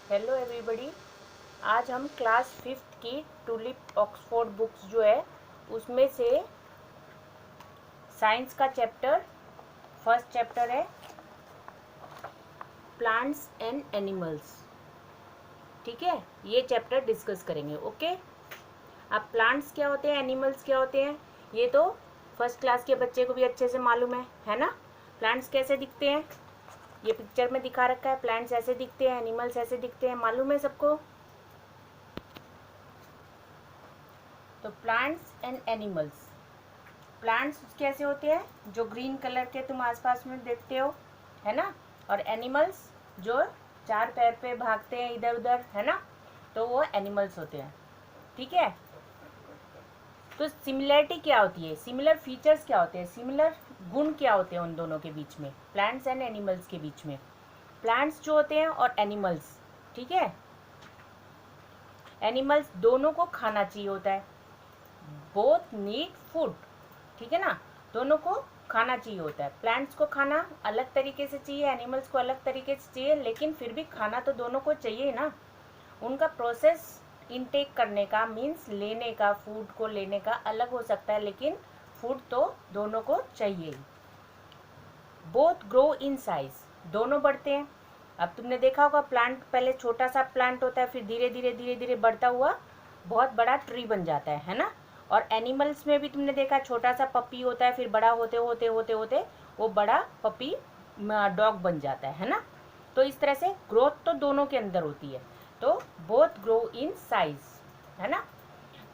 Hello everybody. आज हम class 5th की टूलिप ऑक्सफोर्ड बुक्स जो है उसमें से साइंस का चैप्टर फर्स्ट चैप्टर है प्लांट्स एंड एनिमल्स। ठीक है, ये चैप्टर डिस्कस करेंगे। ओके, अब प्लांट्स क्या होते हैं, एनिमल्स क्या होते हैं, ये तो फर्स्ट क्लास के बच्चे को भी अच्छे से मालूम है ना। प्लांट्स कैसे दिखते हैं, ये पिक्चर में दिखा रखा है। प्लांट्स ऐसे दिखते हैं, एनिमल्स ऐसे दिखते हैं, मालूम है सबको। तो प्लांट्स एंड एनिमल्स, प्लांट्स कैसे होते हैं, जो ग्रीन कलर के तुम आसपास में देखते हो, है ना। और एनिमल्स जो चार पैर पे भागते हैं इधर उधर, है ना, तो वो एनिमल्स होते हैं। ठीक है, तो सिमिलरिटी क्या होती है, सिमिलर फीचर्स क्या होते हैं, सिमिलर गुण क्या होते हैं उन दोनों के बीच में, प्लांट्स एंड एनिमल्स के बीच में। प्लांट्स जो होते हैं और एनिमल्स, ठीक है, एनिमल्स दोनों को खाना चाहिए होता है, बोथ नीड फूड, ठीक है ना, दोनों को खाना चाहिए होता है। प्लांट्स को खाना अलग तरीके से चाहिए, एनिमल्स को अलग तरीके से चाहिए, लेकिन फिर भी खाना तो दोनों को चाहिए ना। उनका प्रोसेस इनटेक करने का, मीन्स लेने का, फूड को लेने का अलग हो सकता है, लेकिन फूड तो दोनों को चाहिए ही। बोथ ग्रो इन साइज, दोनों बढ़ते हैं। अब तुमने देखा होगा प्लांट पहले छोटा सा प्लांट होता है, फिर धीरे धीरे धीरे धीरे बढ़ता हुआ बहुत बड़ा ट्री बन जाता है ना। और एनिमल्स में भी तुमने देखा छोटा सा पपी होता है, फिर बड़ा होते होते होते होते वो बड़ा पपी डॉग बन जाता है ना। तो इस तरह से ग्रोथ तो दोनों के अंदर होती है। तो बोथ ग्रो इन साइज, है ना।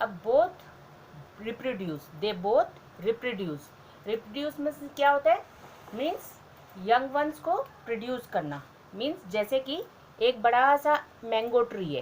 अब both reproduce, they both reproduce, reproduce में क्या होता है, मीन्स यंग वंस को प्रोड्यूस करना। मीन्स जैसे कि एक बड़ा सा मैंगो ट्री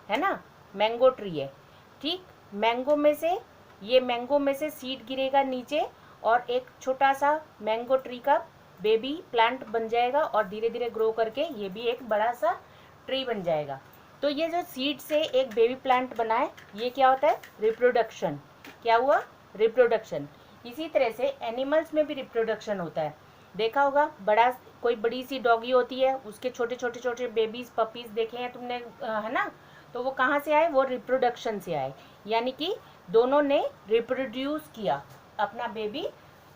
है ना, मैंगो ट्री है, ठीक, मैंगो में से, ये मैंगो में से सीड गिरेगा नीचे और एक छोटा सा मैंगो ट्री का बेबी प्लांट बन जाएगा और धीरे धीरे ग्रो करके ये भी एक बड़ा सा ट्री बन जाएगा। तो ये जो सीड से एक बेबी प्लांट बना है, ये क्या होता है, रिप्रोडक्शन। क्या हुआ, रिप्रोडक्शन। इसी तरह से एनिमल्स में भी रिप्रोडक्शन होता है। देखा होगा बड़ा, कोई बड़ी सी डॉगी होती है, उसके छोटे छोटे छोटे बेबीज पपीज देखे हैं तुमने, है ना। तो वो कहाँ से आए, वो रिप्रोडक्शन से आए, यानी कि दोनों ने रिप्रोड्यूस किया, अपना बेबी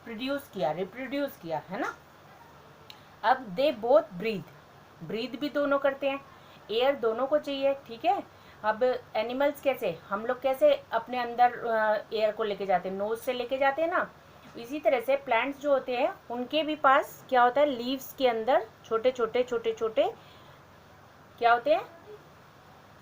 प्रोड्यूस किया, रिप्रोड्यूस किया, है ना। अब दे बोथ ब्रीथ, ब्रीथ भी दोनों करते हैं, एयर दोनों को चाहिए, ठीक है। अब एनिमल्स कैसे, हम लोग कैसे अपने अंदर एयर को लेके जाते हैं, नोज से लेके जाते हैं ना। इसी तरह से प्लांट्स जो होते हैं उनके भी पास क्या होता है, लीव्स के अंदर छोटे छोटे छोटे छोटे क्या होते हैं,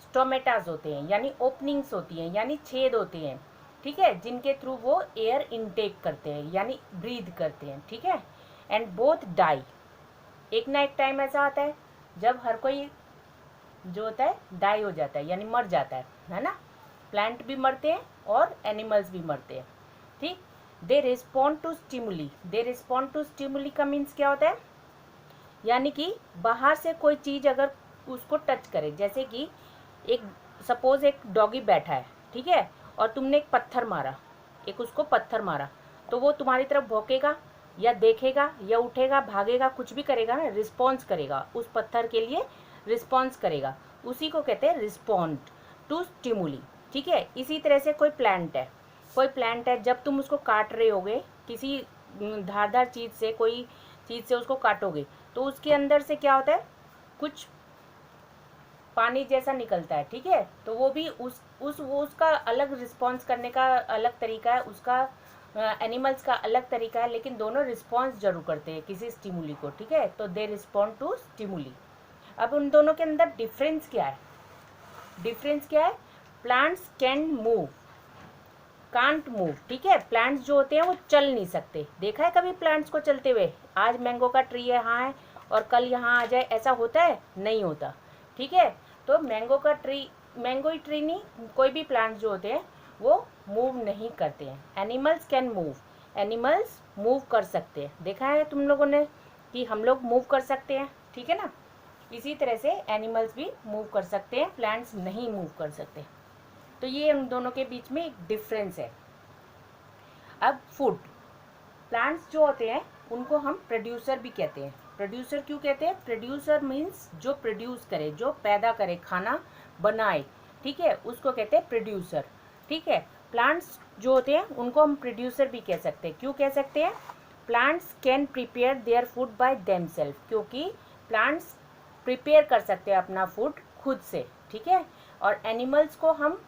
स्टोमेटास होते हैं, यानी ओपनिंग्स होती हैं, यानी छेद होते हैं, ठीक है, जिनके थ्रू वो एयर इनटेक करते हैं, यानी ब्रीथ करते हैं, ठीक है। एंड बोथ डाई, एक ना एक टाइम ऐसा आता है जब हर कोई जो होता है डाई हो जाता है, यानी मर जाता है ना। प्लांट भी मरते हैं और एनिमल्स भी मरते हैं, ठीक। They respond to stimuli, they respond to stimuli का मीन्स क्या होता है, यानी कि बाहर से कोई चीज़ अगर उसको टच करे, जैसे कि एक सपोज एक डॉगी बैठा है, ठीक है, और तुमने एक पत्थर मारा, एक उसको पत्थर मारा, तो वो तुम्हारी तरफ भौंकेगा या देखेगा या उठेगा भागेगा, कुछ भी करेगा ना, रिस्पॉन्स करेगा, उस पत्थर के लिए रिस्पॉन्स करेगा, उसी को कहते हैं रिस्पॉन्ड टू स्टिमुली, ठीक है। इसी तरह से कोई प्लांट है, कोई प्लांट है, जब तुम उसको काट रहे होगे किसी धारदार चीज़ से, कोई चीज़ से उसको काटोगे, तो उसके अंदर से क्या होता है, कुछ पानी जैसा निकलता है, ठीक है। तो वो भी वो उसका अलग रिस्पॉन्स करने का अलग तरीका है, उसका एनिमल्स का अलग तरीका है, लेकिन दोनों रिस्पॉन्स जरूर करते हैं किसी स्टिमुली को, ठीक है। तो दे रिस्पॉन्ड टू स्टिमुली। अब उन दोनों के अंदर डिफरेंस क्या है, डिफरेंस क्या है, plants can move, can't move, ठीक है। प्लांट्स जो होते हैं वो चल नहीं सकते, देखा है कभी प्लांट्स को चलते हुए, आज मैंगो का ट्री है यहाँ है और कल यहाँ आ जाए, ऐसा होता है, नहीं होता, ठीक है। तो मैंगो का ट्री, मैंगो ही ट्री नहीं, कोई भी प्लांट्स जो होते हैं वो मूव नहीं करते हैं। Animals can move, animals move कर सकते हैं, देखा है तुम लोगों ने कि हम लोग मूव कर सकते हैं, ठीक है ना। इसी तरह से एनिमल्स भी मूव कर सकते हैं, प्लांट्स नहीं मूव कर सकते। तो ये उन दोनों के बीच में एक डिफरेंस है। अब फूड, प्लांट्स जो होते हैं उनको हम प्रोड्यूसर भी कहते हैं। प्रोड्यूसर क्यों कहते हैं? प्रोड्यूसर मीन्स जो प्रोड्यूस करे, जो पैदा करे, खाना बनाए, ठीक है, उसको कहते हैं प्रोड्यूसर। ठीक है, प्लांट्स जो होते हैं उनको हम प्रोड्यूसर भी कह सकते हैं। क्यों कह सकते हैं? Plants can prepare their food by themselves, क्योंकि प्लांट्स प्रिपेयर कर सकते हैं अपना फूड खुद से। ठीक है, और एनिमल्स को हम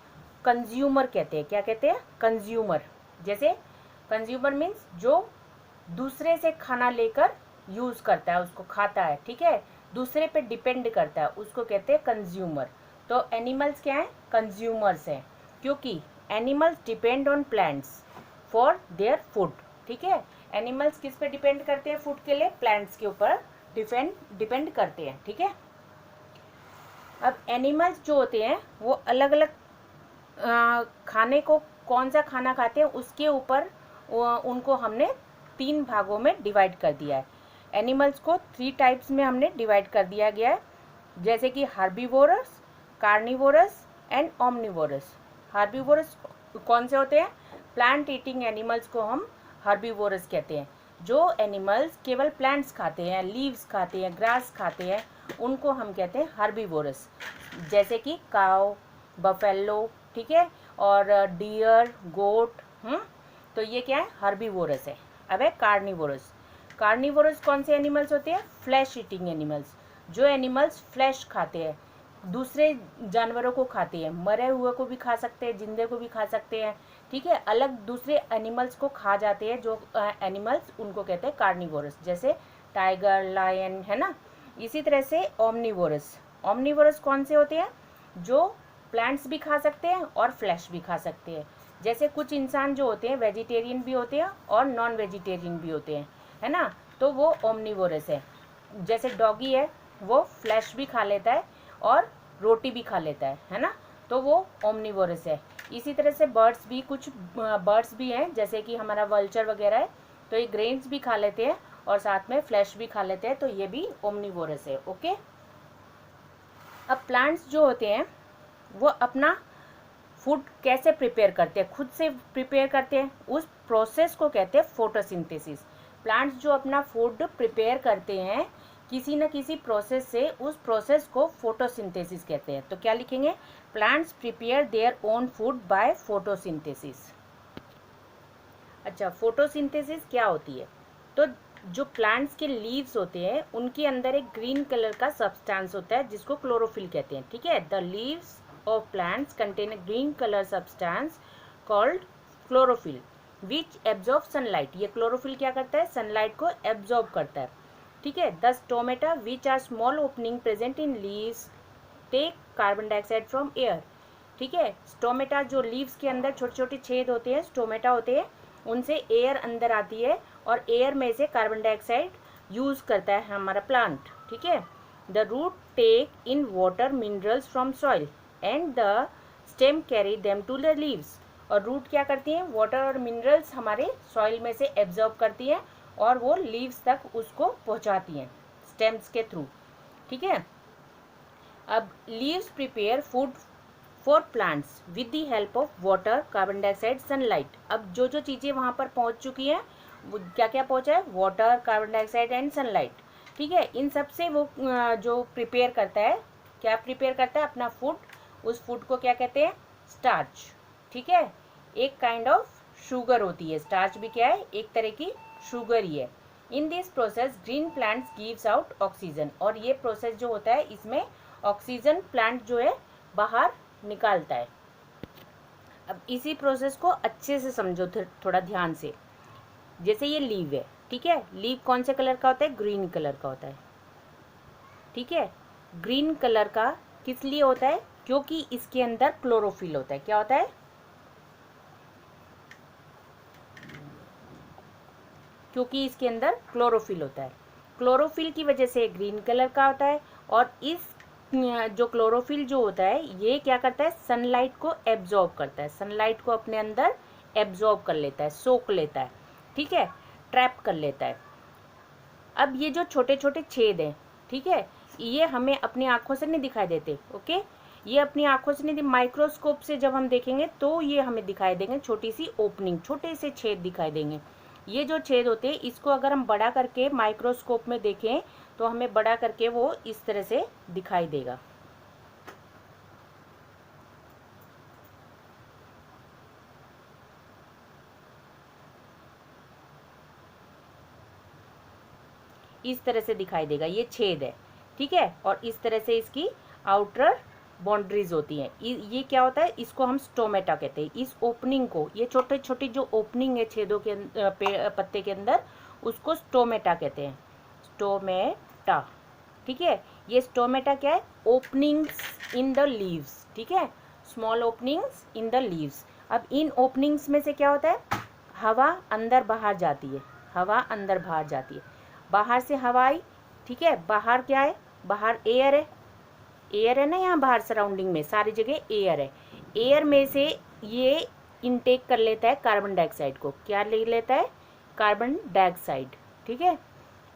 कंज्यूमर कहते हैं। क्या कहते हैं? कंज्यूमर। जैसे कंज्यूमर मीन्स जो दूसरे से खाना लेकर यूज़ करता है, उसको खाता है, ठीक है, दूसरे पे डिपेंड करता है, उसको कहते हैं कंज्यूमर। तो एनिमल्स क्या हैं? कंज्यूमर्स हैं, क्योंकि animals depend on plants for their food. ठीक है, एनिमल्स किस पे डिपेंड करते हैं फूड के लिए? प्लांट्स के ऊपर डिपेंड करते हैं। ठीक है, अब एनिमल्स जो होते हैं वो अलग अलग खाने को, कौन सा खाना खाते हैं उसके ऊपर उनको हमने 3 भागों में डिवाइड कर दिया है। एनिमल्स को 3 टाइप्स में हमने डिवाइड कर दिया गया है, जैसे कि herbivores, carnivorous and omnivorous. Herbivores कौन से होते हैं? प्लांट ईटिंग एनिमल्स को हम हार्बीवोरस कहते हैं। जो एनिमल्स केवल प्लांट्स खाते हैं, लीव्स खाते हैं, ग्रास खाते हैं, उनको हम कहते हैं हार्बीवोरस, जैसे कि काव, बफेलो, ठीक है, और डियर, गोट। तो ये क्या है? हार्बीवोरस है। अब है कार्निवोरस। कार्निवोरस कौन से एनिमल्स होते हैं? Flesh eating animals. जो एनिमल्स फ्लैश खाते हैं, दूसरे जानवरों को खाते हैं, मरे हुए को भी खा सकते हैं, जिंदे को भी खा सकते हैं, ठीक है, अलग दूसरे एनिमल्स को खा जाते हैं जो एनिमल्स, उनको कहते हैं कार्निवोरस, जैसे टाइगर, लायन, है ना। इसी तरह से ओमनिवोरस। ओमनिवोरस कौन से होते हैं? जो प्लांट्स भी खा सकते हैं और फ्लैश भी खा सकते हैं। जैसे कुछ इंसान जो होते हैं वेजिटेरियन भी होते हैं और नॉन वेजिटेरियन भी होते हैं, है ना, तो वो ओमनिवोरस है। जैसे डॉगी है, वो फ्लैश भी खा लेता है और रोटी भी खा लेता है ना, तो वो ओमनिवोरस है। इसी तरह से बर्ड्स भी, कुछ बर्ड्स भी हैं जैसे कि हमारा वल्चर वगैरह है, तो ये ग्रेन्स भी खा लेते हैं और साथ में फ्लैश भी खा लेते हैं, तो ये भी ओमनिवोरस है। ओके, अब प्लांट्स जो होते हैं वो अपना फूड कैसे प्रिपेयर करते हैं? खुद से प्रिपेयर करते हैं, उस प्रोसेस को कहते हैं फोटोसिंथेसिस। प्लांट्स जो अपना फूड प्रिपेयर करते हैं किसी न किसी प्रोसेस से, उस प्रोसेस को फोटोसिंथेसिस कहते हैं। तो क्या लिखेंगे? Plants prepare their own food by photosynthesis. अच्छा, फोटोसिंथेसिस क्या होती है? तो जो प्लांट्स के लीव्स होते हैं उनके अंदर एक ग्रीन कलर का सब्सटेंस होता है जिसको क्लोरोफिल कहते हैं। ठीक है, the leaves of plants contain a green color substance called chlorophyll which absorbs sunlight। ये क्लोरोफिल क्या करता है? सनलाइट को एब्जॉर्ब करता है। ठीक है, the stomata which are small opening present in leaves take carbon dioxide from air। ठीक है, स्टोमेटा जो लीव्स के अंदर छोटे छोटे छेद होते हैं, स्टोमेटा होते हैं, उनसे एयर अंदर आती है और एयर में से कार्बन डाइऑक्साइड यूज करता है हमारा प्लांट। ठीक है, the root take in water minerals from soil and the stem carry them to the leaves. और रूट क्या करती हैं? वाटर और मिनरल्स हमारे सॉइल में से एब्जॉर्ब करती हैं और वो लीव्स तक उसको पहुंचाती हैं स्टेम्स के थ्रू। ठीक है, अब leaves prepare food for plants with the help of water, carbon dioxide, sunlight. अब जो जो चीज़ें वहाँ पर पहुँच चुकी हैं, वो क्या क्या पहुँचा है? Water, carbon dioxide and sunlight. ठीक है, इन सब से वो जो प्रिपेयर करता है, क्या प्रिपेयर करता है? अपना फूड। उस फूड को क्या कहते हैं? स्टार्च। ठीक है, एक काइंड ऑफ शुगर होती है। स्टार्च भी क्या है? एक तरह की शुगर ही है। In this process green plants gives out oxygen. और ये प्रोसेस जो होता है इसमें ऑक्सीजन प्लांट जो है बाहर निकालता है। अब इसी प्रोसेस को अच्छे से समझो थोड़ा ध्यान से। जैसे ये लीव है, ठीक है, लीव कौन से कलर का होता है? ग्रीन कलर का होता है। ठीक है, ग्रीन कलर का किस लिए होता है? क्योंकि इसके अंदर क्लोरोफिल होता है। क्या होता है? क्योंकि इसके अंदर क्लोरोफिल होता है। क्लोरोफिल की वजह से ग्रीन कलर का होता है। और इस जो क्लोरोफिल जो होता है ये क्या करता है? सनलाइट को एब्जॉर्ब करता है, सनलाइट को अपने अंदर एब्जॉर्ब कर लेता है, सोख लेता है। ठीक है, ट्रैप कर लेता है। अब ये जो छोटे छोटे छेद हैं, ठीक है, ये हमें अपनी आंखों से नहीं दिखाई देते। ओके, ये अपनी आंखों से नहीं, माइक्रोस्कोप से जब हम देखेंगे तो ये हमें दिखाई देंगे, छोटी सी ओपनिंग, छोटे से छेद दिखाई देंगे। ये जो छेद होते हैं इसको अगर हम बड़ा करके माइक्रोस्कोप में देखें तो हमें बड़ा करके वो इस तरह से दिखाई देगा। इस तरह से दिखाई देगा, ये छेद है, ठीक है। और इस तरह से इसकी आउटर बाउंड्रीज होती हैं। ये क्या होता है, इसको हम स्टोमेटा कहते हैं। इस ओपनिंग को, ये छोटे छोटी जो ओपनिंग है छेदों के पत्ते के अंदर, उसको स्टोमेटा कहते हैं, स्टोमेटा, ठीक है। ये स्टोमेटा क्या है, ओपनिंग्स इन द लीव्स, ठीक है, small openings in the leaves. अब इन ओपनिंग्स में से क्या होता है, हवा अंदर बाहर जाती है, हवा अंदर बाहर जाती है, बाहर से हवा आई, ठीक है, बाहर क्या है, बाहर एयर है, एयर है ना, यहाँ बाहर सराउंडिंग में सारी जगह एयर है। एयर में से ये इनटेक कर लेता है कार्बन डाइऑक्साइड को, क्या ले लेता है, कार्बन डाइऑक्साइड, ठीक है।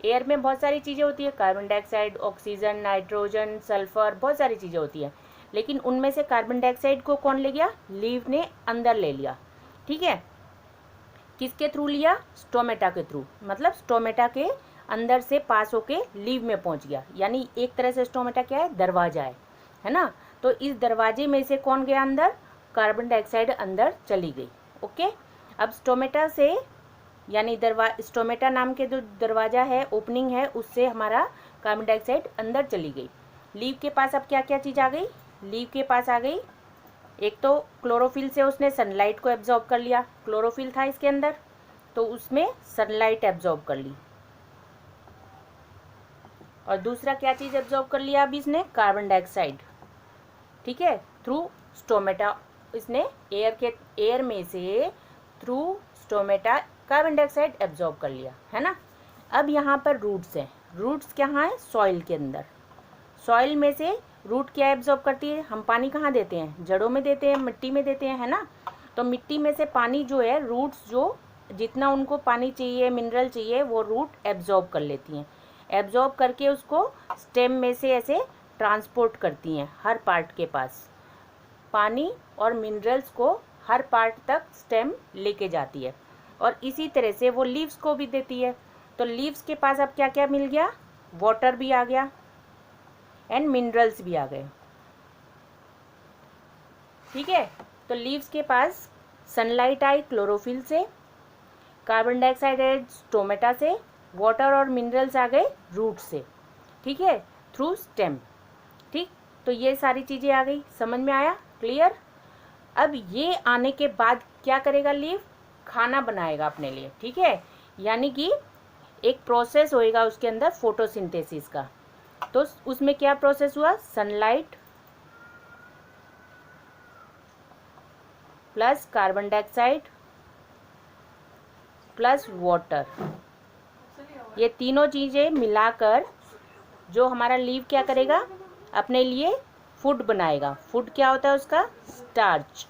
एयर में बहुत सारी चीज़ें होती है, carbon dioxide, oxygen, nitrogen, sulphur, बहुत सारी चीज़ें होती है, लेकिन उनमें से कार्बन डाइऑक्साइड को कौन ले गया, लीव ने अंदर ले लिया, ठीक है। किसके थ्रू लिया, स्टोमेटा के थ्रू, मतलब स्टोमेटा के अंदर से पास होके लीव में पहुंच गया। यानी एक तरह से स्टोमेटा क्या है, दरवाजा है ना। तो इस दरवाजे में से कौन गया अंदर, कार्बन डाइऑक्साइड अंदर चली गई, ओके। अब स्टोमेटा से, यानी स्टोमेटा नाम के जो दरवाजा है, ओपनिंग है, उससे हमारा कार्बन डाइऑक्साइड अंदर चली गई। लीव के पास अब क्या क्या चीज़ आ गई, लीव के पास आ गई, एक तो क्लोरोफिल से उसने सनलाइट को एब्जॉर्ब कर लिया, क्लोरोफिल था इसके अंदर, तो उसमें सनलाइट एब्जॉर्ब कर ली। और दूसरा क्या चीज़ एब्जॉर्ब कर लिया अब इसने, कार्बन डाइऑक्साइड, ठीक है, थ्रू स्टोमेटा। इसने एयर में से through stomata carbon dioxide absorb कर लिया, है ना। अब यहाँ पर रूट्स हैं, रूट्स कहाँ है, सॉइल के अंदर। सॉइल में से रूट क्या एब्जॉर्ब करती है, हम पानी कहाँ देते हैं, जड़ों में देते हैं, मिट्टी में देते हैं, है ना। तो मिट्टी में से पानी जो है, रूट्स जो जितना उनको पानी चाहिए, मिनरल चाहिए, वो रूट एब्जॉर्ब कर लेती हैं। एब्जॉर्ब करके उसको स्टेम में से ऐसे ट्रांसपोर्ट करती हैं हर पार्ट के पास, पानी और मिनरल्स को हर पार्ट तक स्टेम लेके जाती है। और इसी तरह से वो लीव्स को भी देती है। तो लीव्स के पास अब क्या क्या मिल गया, वाटर भी आ गया एंड मिनरल्स भी आ गए, ठीक है। तो लीव्स के पास सनलाइट आई क्लोरोफिल से, कार्बन डाइऑक्साइड आई स्टोमेटा से, वाटर और मिनरल्स आ गए रूट से, ठीक है, थ्रू स्टेम, ठीक। तो ये सारी चीज़ें आ गई, समझ में आया, क्लियर। अब ये आने के बाद क्या करेगा, लीव खाना बनाएगा अपने लिए, ठीक है। यानी कि एक प्रोसेस होएगा उसके अंदर फोटोसिंथेसिस का। तो उसमें क्या प्रोसेस हुआ, sunlight plus carbon dioxide plus water, ये तीनों चीज़ें मिलाकर जो हमारा लीव क्या करेगा, अपने लिए फूड बनाएगा। फूड क्या होता है उसका, स्टार्च।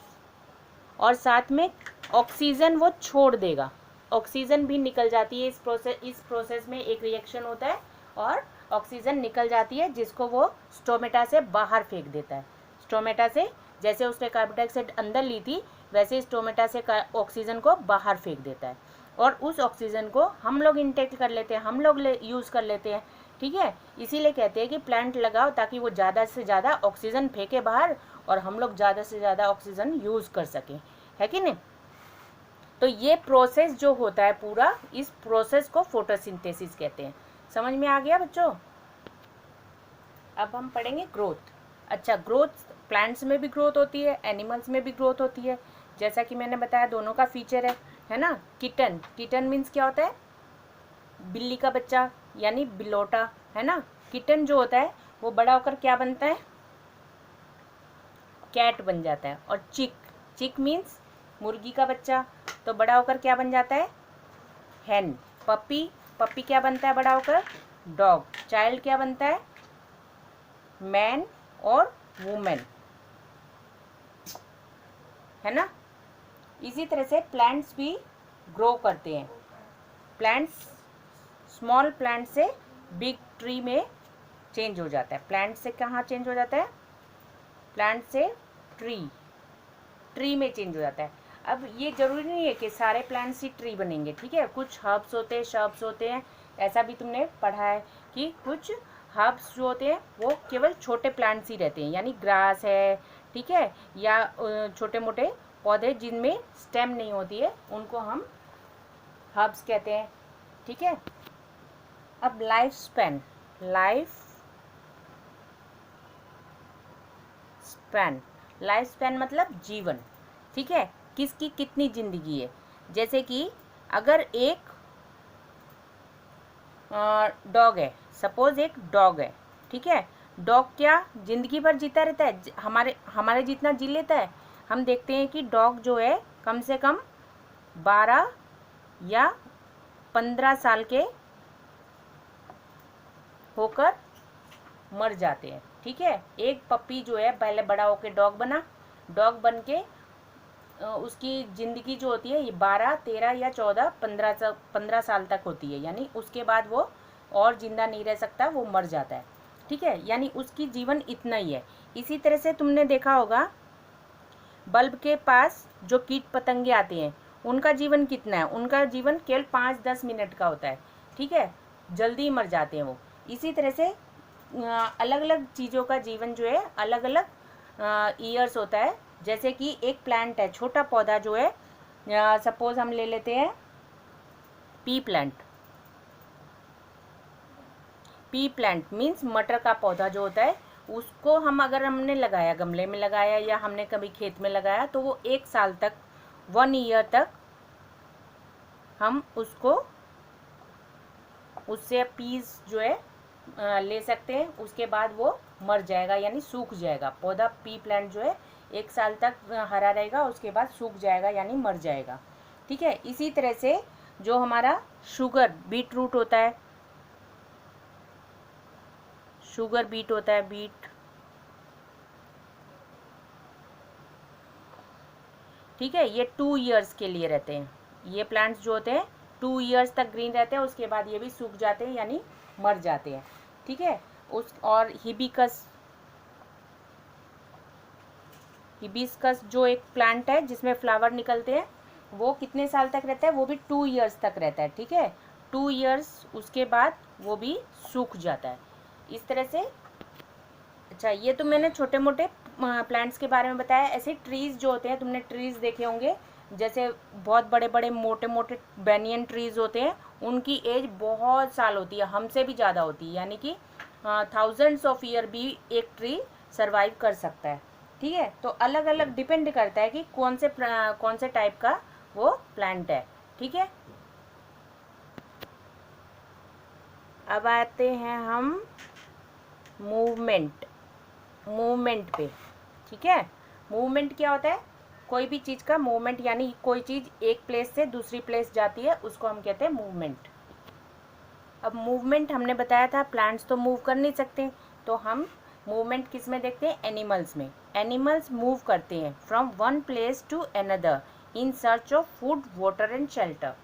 और साथ में ऑक्सीजन वो छोड़ देगा, ऑक्सीजन भी निकल जाती है इस प्रोसेस में एक रिएक्शन होता है और ऑक्सीजन निकल जाती है, जिसको वो स्टोमेटा से बाहर फेंक देता है। स्टोमेटा से जैसे उसने कार्बन डाइऑक्साइड अंदर ली थी, वैसे स्टोमेटा से ऑक्सीजन को बाहर फेंक देता है। और उस ऑक्सीजन को हम लोग इंटेक कर लेते हैं, हम लोग यूज़ कर लेते हैं, ठीक है। इसीलिए कहते हैं कि प्लांट लगाओ ताकि वो ज़्यादा से ज़्यादा ऑक्सीजन फेंके बाहर और हम लोग ज़्यादा से ज़्यादा ऑक्सीजन यूज़ कर सकें, है कि नहीं। तो ये प्रोसेस जो होता है पूरा, इस प्रोसेस को फोटोसिंथेसिस कहते हैं। समझ में आ गया बच्चों। अब हम पढ़ेंगे ग्रोथ। अच्छा, ग्रोथ प्लांट्स में भी ग्रोथ होती है, एनिमल्स में भी ग्रोथ होती है। जैसा कि मैंने बताया दोनों का फीचर है ना। किटन, किटन मीन्स क्या होता है, बिल्ली का बच्चा यानी बिलोटा, है ना। किटन जो होता है वो बड़ा होकर क्या बनता है, कैट बन जाता है। और चिक, चिक मीन्स मुर्गी का बच्चा, तो बड़ा होकर क्या बन जाता है, हैन। पपी, पपी क्या बनता है बड़ा होकर, डॉग। चाइल्ड क्या बनता है, मैन और वुमेन, है ना। इसी तरह से प्लांट्स भी ग्रो करते हैं। प्लांट्स स्मॉल प्लांट से बिग ट्री में चेंज हो जाता है। प्लांट से कहाँ चेंज हो जाता है, प्लांट से ट्री, ट्री में चेंज हो जाता है। अब ये ज़रूरी नहीं है कि सारे प्लांट्स ही ट्री बनेंगे, ठीक है। कुछ हर्ब्स होते हैं, शर्ब्स होते हैं, ऐसा भी तुमने पढ़ा है कि कुछ हर्ब्स जो होते हैं वो केवल छोटे प्लांट्स ही रहते हैं, यानी ग्रास है, ठीक है, या छोटे मोटे पौधे जिनमें स्टेम नहीं होती है, उनको हम हर्ब्स कहते हैं, ठीक है। अब लाइफ स्पैन मतलब जीवन, ठीक है, किसकी कितनी जिंदगी है। जैसे कि अगर एक डॉग है, सपोज एक डॉग है, ठीक है, डॉग क्या जिंदगी भर जीता रहता है, हमारे जितना जी लेता है। हम देखते हैं कि डॉग जो है कम से कम 12 या 15 साल के होकर मर जाते हैं, ठीक है। एक पपी जो है पहले बड़ा होकर डॉग बन के उसकी ज़िंदगी जो होती है ये 12, 13 या 14, 15 साल तक होती है, यानी उसके बाद वो और ज़िंदा नहीं रह सकता, वो मर जाता है, ठीक है, यानी उसकी जीवन इतना ही है। इसी तरह से तुमने देखा होगा बल्ब के पास जो कीट पतंगे आते हैं उनका जीवन कितना है, उनका जीवन केवल 5-10 मिनट का होता है, ठीक है, जल्दी ही मर जाते हैं वो। इसी तरह से अलग अलग चीज़ों का जीवन जो है अलग अलग ईयर्स होता है। जैसे कि एक प्लांट है, छोटा पौधा जो है, सपोज हम ले लेते हैं पी प्लांट मीन्स मटर का पौधा जो होता है, उसको अगर हमने लगाया, गमले में लगाया या हमने कभी खेत में लगाया, तो वो 1 साल तक, 1 ईयर तक हम उससे पीस जो है ले सकते हैं। उसके बाद वो मर जाएगा, यानी सूख जाएगा। पौधा पी प्लांट जो है 1 साल तक हरा रहेगा, उसके बाद सूख जाएगा यानी मर जाएगा, ठीक है। इसी तरह से जो हमारा बीट होता है, ठीक है, ये 2 ईयर्स के लिए रहते हैं। ये प्लांट्स जो होते हैं 2 ईयर्स तक ग्रीन रहते हैं, उसके बाद ये भी सूख जाते हैं यानी मर जाते हैं, ठीक है। और हिबिस्कस जो एक प्लांट है जिसमें फ्लावर निकलते हैं, वो कितने साल तक रहता है, वो भी 2 ईयर्स तक रहता है, ठीक है, 2 ईयर्स, उसके बाद वो भी सूख जाता है, इस तरह से। अच्छा, ये तो मैंने छोटे मोटे प्लांट्स के बारे में बताया। ऐसे ट्रीज़ जो होते हैं, तुमने ट्रीज़ देखे होंगे, जैसे बहुत बड़े बड़े मोटे मोटे बैनियन ट्रीज़ होते हैं, उनकी एज बहुत साल होती है, हमसे भी ज़्यादा होती है, यानी कि थाउजेंड्स ऑफ ईयर भी एक ट्री सर्वाइव कर सकता है, ठीक है। तो अलग अलग डिपेंड करता है कि कौन से टाइप का वो प्लांट है, ठीक है। अब आते हैं हम मूवमेंट पे, ठीक है। मूवमेंट क्या होता है, कोई भी चीज़ का मूवमेंट, यानी कोई चीज़ एक प्लेस से दूसरी प्लेस जाती है, उसको हम कहते हैं मूवमेंट। अब मूवमेंट हमने बताया था, प्लांट्स तो मूव कर नहीं सकते, तो हम मूवमेंट किस में देखते हैं, एनिमल्स में। एनिमल्स मूव करते हैं from one place to another in search of food, water and shelter.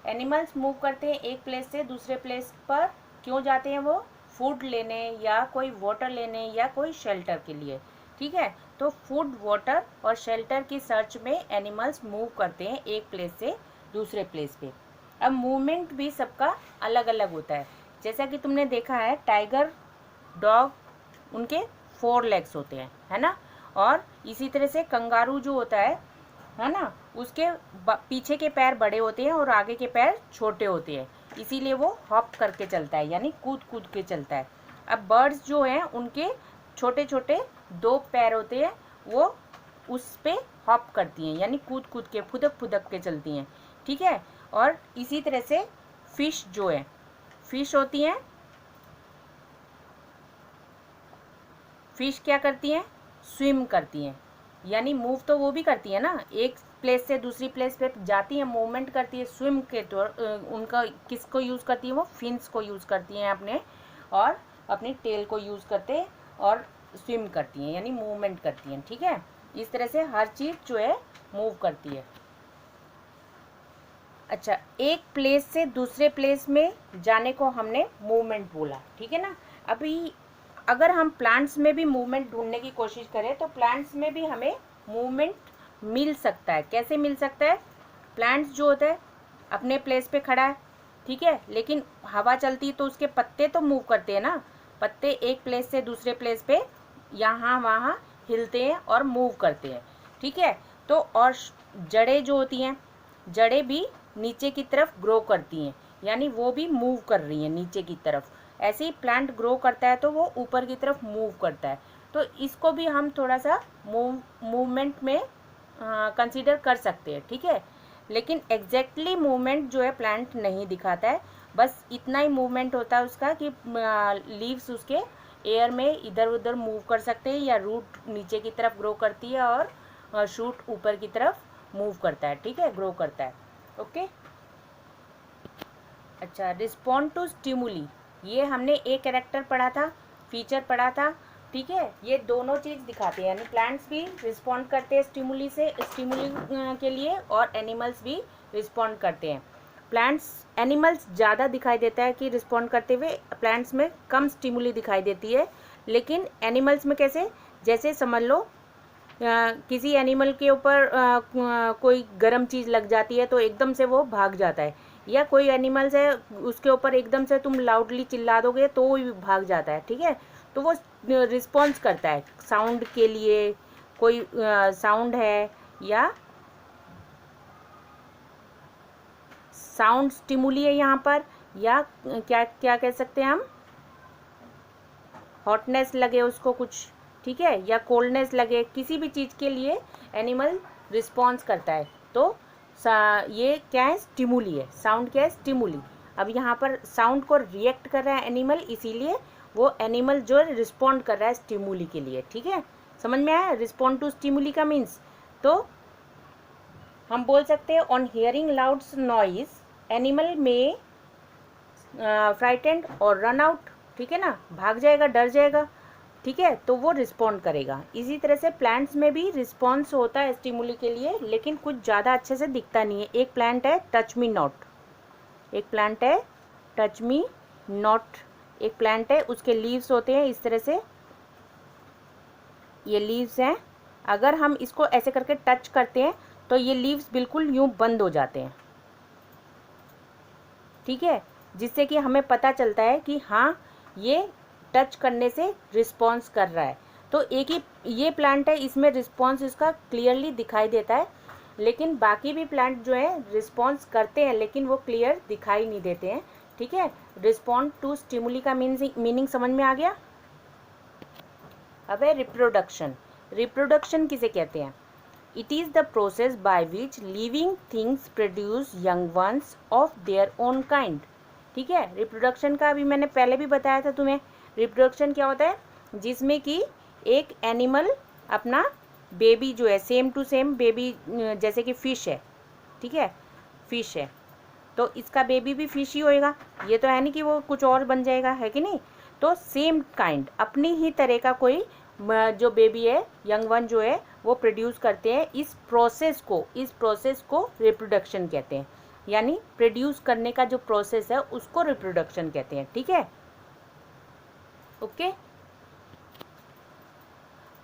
Animals move करते हैं एक प्लेस से दूसरे प्लेस पर, क्यों जाते हैं वो, फूड लेने या कोई वाटर लेने या कोई शेल्टर के लिए, ठीक है। तो फूड, वाटर और शेल्टर की सर्च में एनिमल्स मूव करते हैं एक प्लेस से दूसरे प्लेस पे। अब मूवमेंट भी सबका अलग अलग होता है। जैसा कि तुमने देखा है टाइगर, डॉग, उनके 4 लेग्स होते हैं, है ना। और इसी तरह से कंगारू जो होता है ना, उसके पीछे के पैर बड़े होते हैं और आगे के पैर छोटे होते हैं, इसीलिए वो हॉप करके चलता है, यानी कूद कूद के चलता है। अब बर्ड्स जो हैं उनके छोटे छोटे 2 पैर होते हैं, वो उस पे हॉप करती हैं, यानी कूद कूद के, फुदक फुदक के चलती हैं, ठीक है। और इसी तरह से फिश जो है, फिश होती हैं, फिश क्या करती हैं, स्विम करती हैं, यानी मूव तो वो भी करती है ना, एक प्लेस से दूसरी प्लेस पे जाती है, मूवमेंट करती है, स्विम के उनका किसको यूज़ करती है, वो फिन्स को यूज़ करती हैं अपने, और अपनी टेल को यूज़ करते और स्विम करती हैं, यानी मूवमेंट करती हैं, ठीक है। इस तरह से हर चीज़ जो है मूव करती है। अच्छा, एक प्लेस से दूसरे प्लेस में जाने को हमने मूवमेंट बोला, ठीक है ना। अभी अगर हम प्लांट्स में भी मूवमेंट ढूंढने की कोशिश करें तो प्लांट्स में भी हमें मूवमेंट मिल सकता है। कैसे मिल सकता है? प्लांट्स जो होता है अपने प्लेस पे खड़ा है, ठीक है, लेकिन हवा चलती तो उसके पत्ते तो मूव करते हैं ना, पत्ते एक प्लेस से दूसरे प्लेस पे यहाँ वहाँ हिलते हैं और मूव करते हैं, ठीक है। तो और जड़ें जो होती हैं, जड़ें भी नीचे की तरफ ग्रो करती हैं, यानी वो भी मूव कर रही हैं नीचे की तरफ। ऐसे ही प्लांट ग्रो करता है तो वो ऊपर की तरफ मूव करता है। तो इसको भी हम थोड़ा सा मूवमेंट में कंसीडर कर सकते हैं, ठीक है। लेकिन एग्जैक्टली मूवमेंट जो है प्लांट नहीं दिखाता है, बस इतना ही मूवमेंट होता है उसका कि लीव्स उसके एयर में इधर उधर मूव कर सकते हैं, या रूट नीचे की तरफ ग्रो करती है और शूट ऊपर की तरफ मूव करता है, ठीक है, ग्रो करता है। ओके। अच्छा, रिस्पॉन्ड टू स्टिमुली, ये हमने एक कैरेक्टर पढ़ा था, फीचर पढ़ा था, ठीक है। ये दोनों चीज़ दिखाते हैं, यानी प्लांट्स भी रिस्पॉन्ड करते हैं स्टिमुली से, स्टिमुली के लिए, और एनिमल्स भी रिस्पॉन्ड करते हैं। प्लांट्स, एनिमल्स ज़्यादा दिखाई देता है कि रिस्पॉन्ड करते हुए, प्लांट्स में कम स्टिमुली दिखाई देती है। लेकिन एनिमल्स में कैसे, जैसे समझ लो किसी एनिमल के ऊपर कोई गर्म चीज़ लग जाती है तो एकदम से वो भाग जाता है, या कोई एनिमल्स है उसके ऊपर एकदम से तुम लाउडली चिल्ला दोगे तो वो भी भाग जाता है, ठीक है। तो वो रिस्पॉन्स करता है साउंड के लिए, कोई साउंड है या साउंड स्टिमुली है यहाँ पर, या क्या क्या कह सकते हैं हम, हॉटनेस लगे उसको कुछ, ठीक है, या कोल्डनेस लगे, किसी भी चीज़ के लिए एनिमल रिस्पॉन्स करता है। तो ये क्या है, स्टिमुली है, साउंड क्या है, स्टिमुली। अब यहाँ पर साउंड को रिएक्ट कर रहा है एनिमल, इसीलिए वो एनिमल जो रिस्पॉन्ड कर रहा है स्टिमुली के लिए, ठीक है। समझ में आया रिस्पॉन्ड टू स्टिमुली का मीन्स? तो हम बोल सकते हैं on hearing loud noise animal में फ्राइटेंड और रन आउट, ठीक है ना, भाग जाएगा, डर जाएगा, ठीक है, तो वो रिस्पॉन्ड करेगा। इसी तरह से प्लांट्स में भी रिस्पॉन्स होता है स्टिमुली के लिए, लेकिन कुछ ज़्यादा अच्छे से दिखता नहीं है। एक प्लांट है टच मी नॉट, एक प्लांट है टच मी नॉट, एक प्लांट है उसके लीव्स होते हैं इस तरह से, ये लीव्स हैं, अगर हम इसको ऐसे करके टच करते हैं तो ये लीव्स बिल्कुल यूं बंद हो जाते हैं, ठीक है, जिससे कि हमें पता चलता है कि हाँ ये टच करने से रिस्पॉन्स कर रहा है। तो एक ही ये प्लांट है, इसमें रिस्पॉन्स इसका क्लियरली दिखाई देता है, लेकिन बाकी भी प्लांट जो है रिस्पॉन्स करते हैं लेकिन वो क्लियर दिखाई नहीं देते हैं, ठीक है। रिस्पॉन्ड टू स्टिमुली का मीनिंग समझ में आ गया? अब है रिप्रोडक्शन। रिप्रोडक्शन किसे कहते हैं? It is the process by which living things produce young ones of their own kind, ठीक है। रिप्रोडक्शन का अभी मैंने पहले भी बताया था तुम्हें। रिप्रोडक्शन क्या होता है? जिसमें कि एक एनिमल अपना बेबी जो है, सेम टू सेम बेबी, जैसे कि फ़िश है, ठीक है, फ़िश है तो इसका बेबी भी फिश ही होएगा, ये तो है नहीं कि वो कुछ और बन जाएगा, है कि नहीं। तो सेम काइंड, अपनी ही तरह का कोई जो बेबी है, यंग वन जो है, वो प्रोड्यूस करते हैं। इस प्रोसेस को रिप्रोडक्शन कहते हैं, यानी प्रोड्यूस करने का जो प्रोसेस है उसको रिप्रोडक्शन कहते हैं, ठीक है। ओके।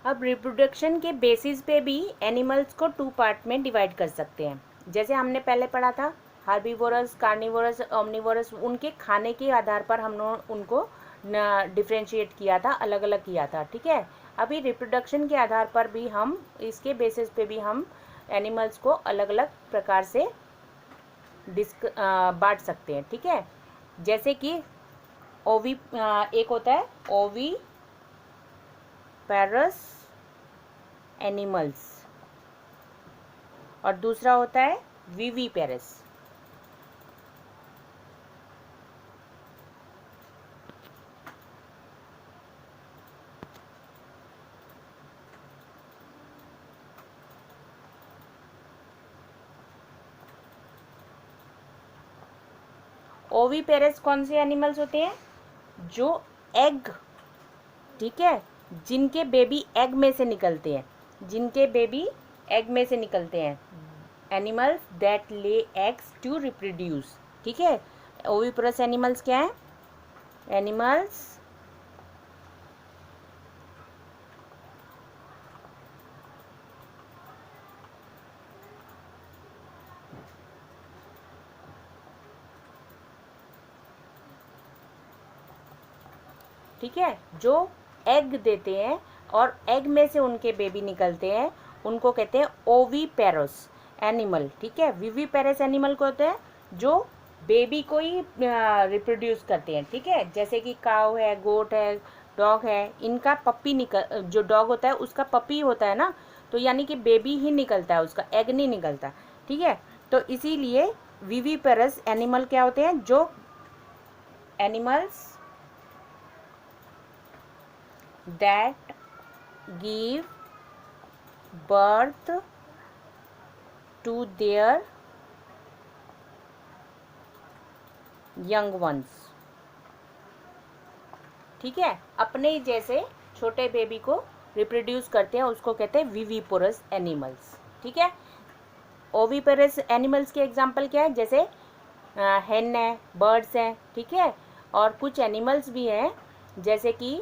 अब रिप्रोडक्शन के बेसिस पे भी एनिमल्स को 2 पार्ट में डिवाइड कर सकते हैं। जैसे हमने पहले पढ़ा था हार्बीवोरस, कार्निवोरस, ओमनिवोरस, उनके खाने के आधार पर हमने उनको डिफ्रेंशिएट किया था, अलग अलग किया था, ठीक है। अभी रिप्रोडक्शन के आधार पर भी हम, इसके बेसिस पे भी हम एनिमल्स को अलग अलग प्रकार से बांट सकते हैं, ठीक है। जैसे कि एक होता है ओवी पैरस एनिमल्स और दूसरा होता है वीवी पैरस। ओवी पैरस कौन से एनिमल्स होते हैं? जो एग, ठीक है, जिनके बेबी एग में से निकलते हैं, जिनके बेबी एग में से निकलते हैं, animals that lay eggs to reproduce, ठीक है। ओविपरस एनिमल्स क्या है? एनिमल्स ठीक है, जो एग देते हैं और एग में से उनके बेबी निकलते हैं, उनको कहते हैं ओवीपेरस एनिमल। ठीक है, विविपेरस एनिमल को होते हैं जो बेबी को ही रिप्रोड्यूस करते हैं। ठीक है, जैसे कि काऊ है, गोट है, डॉग है, इनका पप्पी निकल, जो डॉग होता है उसका पप्पी होता है ना, तो यानी कि बेबी ही निकलता है, उसका एग नहीं निकलता। ठीक है, तो इसीलिए विविपेरस एनिमल क्या होते हैं, जो animals that give birth to their young ones. ठीक है, अपने जैसे छोटे बेबी को रिप्रोड्यूस करते हैं, उसको कहते हैं विविपोरस एनिमल्स। ठीक है, ओविपेरस एनिमल्स के एग्जांपल क्या है, जैसे हेन है, बर्ड्स हैं। ठीक है, और कुछ एनिमल्स भी हैं जैसे कि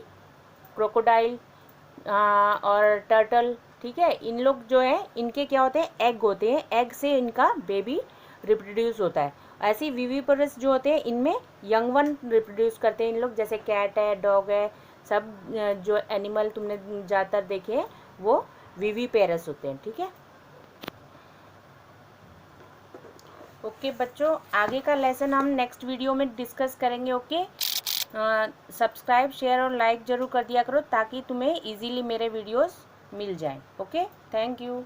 क्रोकोडाइल और टर्टल। ठीक है, इन लोग जो हैं इनके क्या होते हैं, एग होते हैं, एग से इनका बेबी रिप्रोड्यूस होता है। ऐसे विविपोरस जो होते हैं इनमें यंग वन रिप्रोड्यूस करते हैं इन लोग, जैसे कैट है, डॉग है, सब जो एनिमल तुमने ज़्यादातर देखे हैं वो विविपेरस होते हैं। ठीक है, ओके बच्चों, आगे का लेसन हम नेक्स्ट वीडियो में डिस्कस करेंगे। ओके, सब्सक्राइब, शेयर और लाइक ज़रूर कर दिया करो ताकि तुम्हें इजीली मेरे वीडियोस मिल जाएं। Okay, thank you.